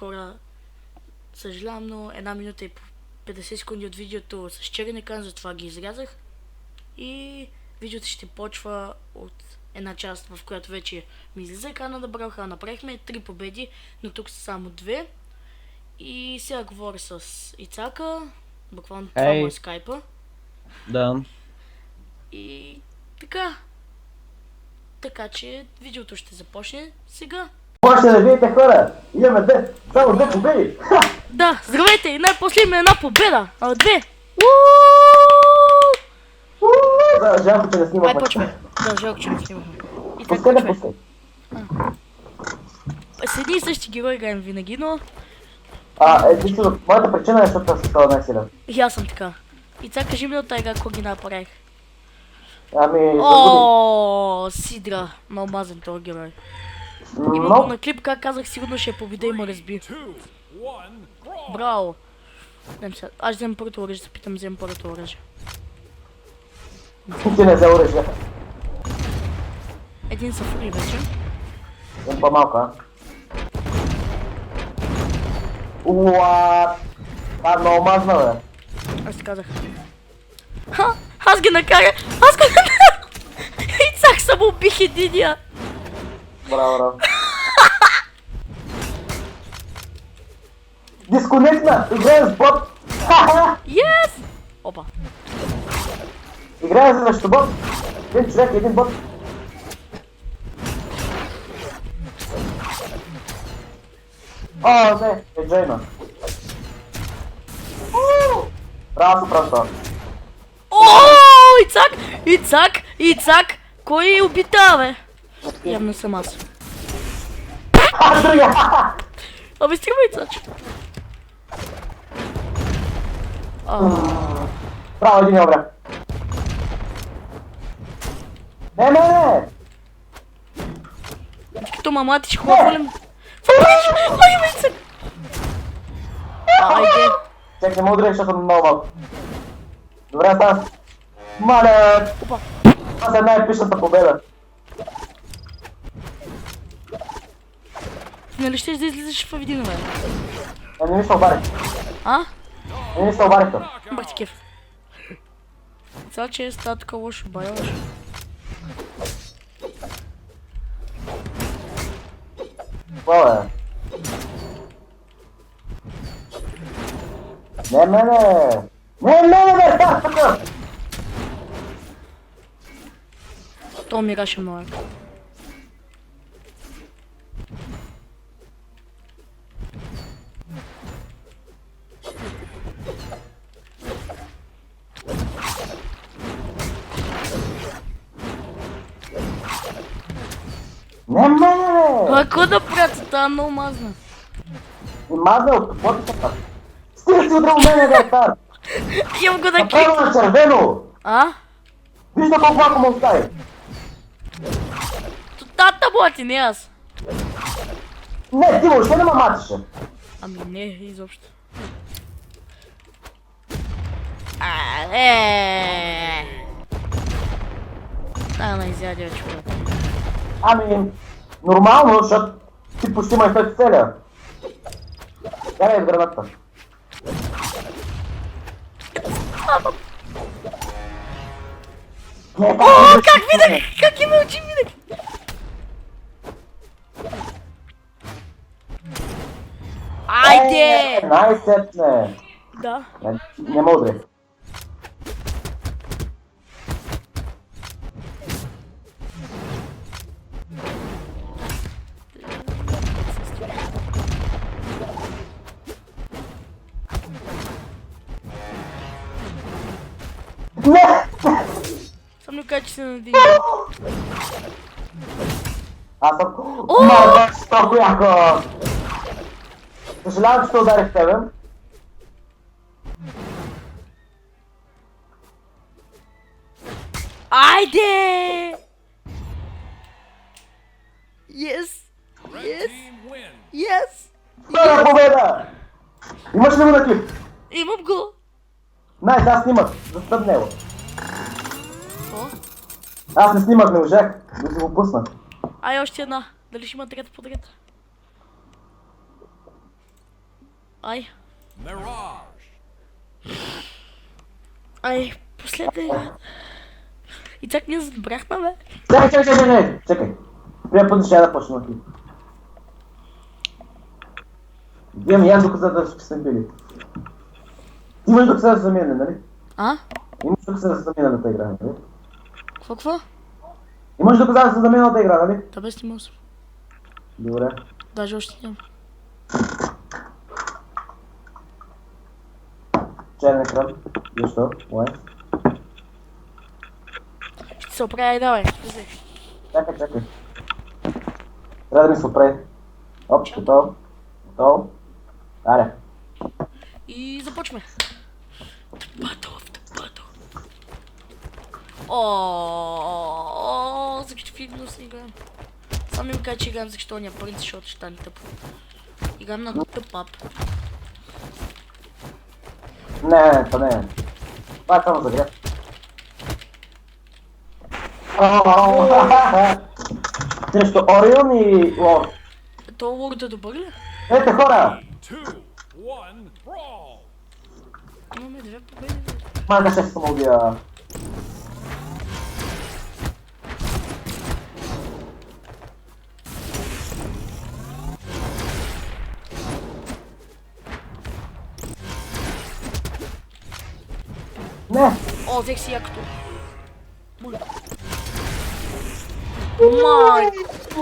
хора, съжалявам, но 1 минута и 50 секунди от видеото с черен екран, затова ги изрязах. И видеото ще почва от една част, в която вече ми излиза екрана на Бравха. Направихме 3 победи, но тук са само 2. И сега говоря с Ицака, буквално това му е скайпа. Да. И така. Така че видеото ще започне сега. Може да видите хора, имаме само 2 победи. Да, здравейте! И най-после има една победа! 2! Да, жалко, че не Ай, снимахме. почвай! Да, жалко, че не снимахме. И така Пускай да почвай. пускай. С едни и същи герой играем винаги, но Единствено, моята причина е, защото аз съм стал най-силен. и аз съм така. И сега кажи ми от тази игра, какво ги направих. Ами, загубих. О, Сидра, много мазен този герой. Има го Но, на клип, как казах, сигурно ще я победа и ме разби. Браво! Аз вземам първото оръжие, се питам, вземам първото оръжие. ти не взе оръжие. Един са фри вече. Един по-малко, а? Уаа! Това е много мазна, бе. Аз ти казах. Ха! Аз ги накарах! Аз го накарах! И цак само убих единия! Браво, браво. Дисконектна! Играем с бот! Ха-ха! Yes! Опа! Играем срещу бот! Един човек, един бот. О, не! Е Джейна. Браво, просто. О, Ицак! Ицак! Ицак! Кой убита, бе? Явно съм аз. Другия! Абе, стигай, Ицач! Браво, един е обря. Не! Като мамати ще хубаво волим. Ай, Ицак! Айде! Чек, не мога да ударя, защото съм много малко. Добре, стана. Маля! Опа! Това е най-епичната победа. Нали ще да излизаш в един, бе? Не ми се обарих. А? Не ми се обарих. Бах ти кеф. Сега, че става така лошо, байош. Какво е? Не мене! Не мене, бе! Стар, тука! То ми играше много. Не мене, бе! Какво да правя? Това е много мазна. И мазна от топотата пак. Стига си удрал мене, бе, стар! Имам го да клик. Направо на червено! А? Вижда колко малко му остави. Тата блати, не аз. Не, ти въобще не ме матише. Ами не, изобщо. На изядя човек. Ами, нормално, защото ти почти ме изпред целя. Дай в граната. О, как видах! Как има очи видах! Айде! Най-сетне. Да. Не мога да. Не! Съм не кажа, че се надигна. Аз съм... Малко, стоко яко! Съжалявам, че те ударих тебе. Айде! Yes! Yes! Yes! Първа победа! Имаш ли го на клип? Имам го! Найс, аз снимах. Застъп него. О, Аз не снимах, не можах. Да си го пусна. ай още една. Дали ще има трета подред? Ай. Mirage. Ай, последния игра. И так ние забрахме, бе. Чакай. Прия път ще я да почна от тук. Имам ян доказателства, че сме били. Ти имаш доказателства за мен, нали? А? Имаш доказателства за мен на тази игра, нали? Какво? Имаш доказателства за мен на тази игра, нали? Да, бе, снимал съм. Добре. Даже още нямам. Черен екран. Защо? Лай. Ще се оправя и давай. Взе. Чакай. Трябва да ми се оправи. Оп, готово. Аре. И започваме. Батъл. О, за какви фигно си играем. Само им кажа, че играем за кщония принц, защото ще стане тъпо. Играем на тъп ап. Не, това не е. Това е само за грях. Срещу Орион и Лорд. То лорд е добър ли? Ете хора! 2, 1, brawl. Имаме две победи. Бе. Майка ще се самоубия. Не! О, взех си якото. Май!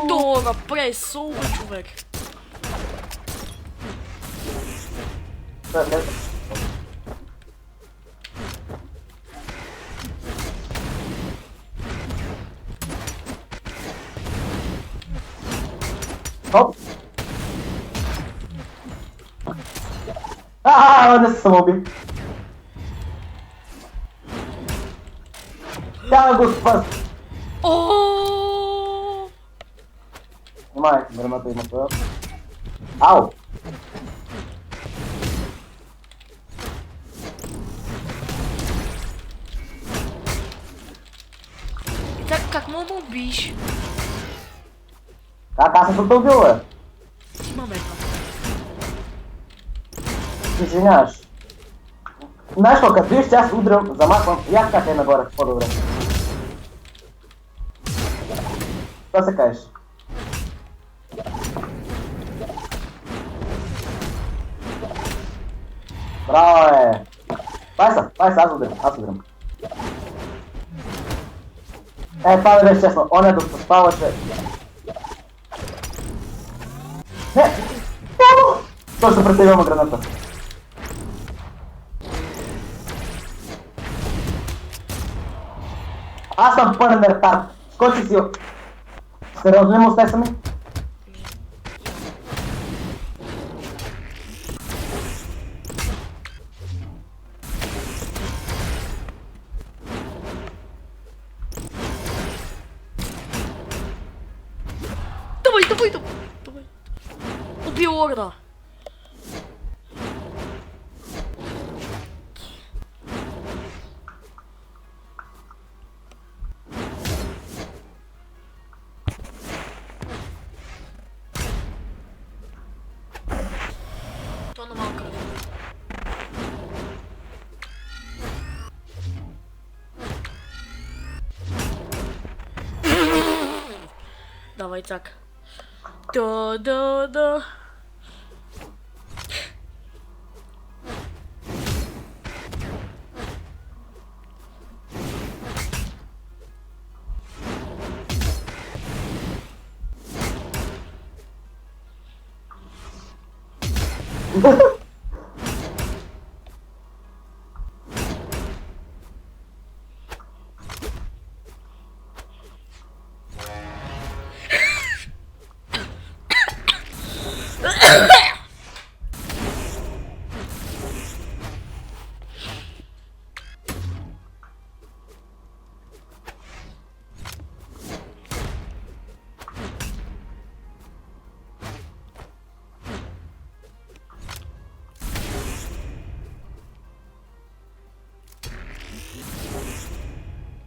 То направи соло, човек. Хоп! Не се самоуби. Тя го спас. О! Внимай, граната има това. Ау! И так, как мога да убиеш? Как аз съм те убил, бе? Имаме там. Ти извиняваш. Знаеш какво, като виж, че аз удрям, замахвам, и аз как е нагоре, по-добре. Какво се кажеш? Браво, е! Пай са, аз удрям. Това да беше честно, он е докато спаваше. Не! Точно пред тебе има граната. Аз съм пълен ретард. Скочи си. Сериозно не му остай сами? Давай. Убий лорда. То на малка. Давай так. Да.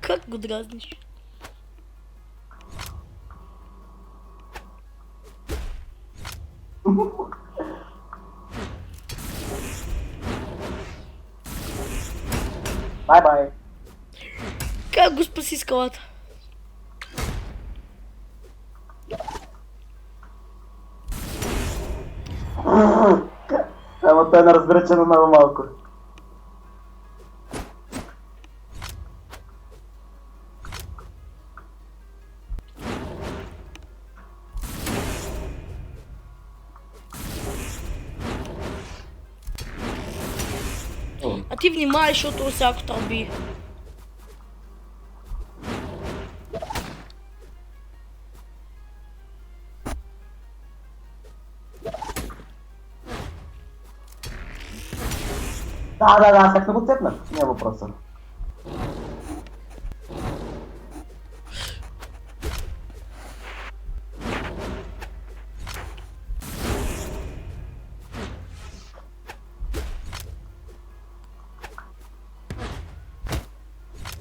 Как го дразниш? Бай-бай. Как го спаси скалата? Ама той не разбира, че е много малко. А ти внимавай, защото всяко там би. Да, аз как не го цепнах, не е въпроса.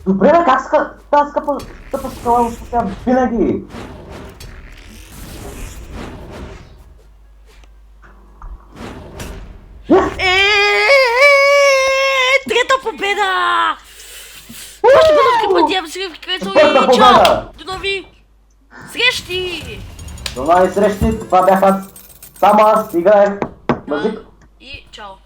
Добре, бе, как тази скъпа скала успя винаги? Трета победа! Това ще бъдат къпътия, сривки, където Четвърта и чао! победа! До нови срещи! До нови срещи, това бях аз. Само аз играех музик. И чао!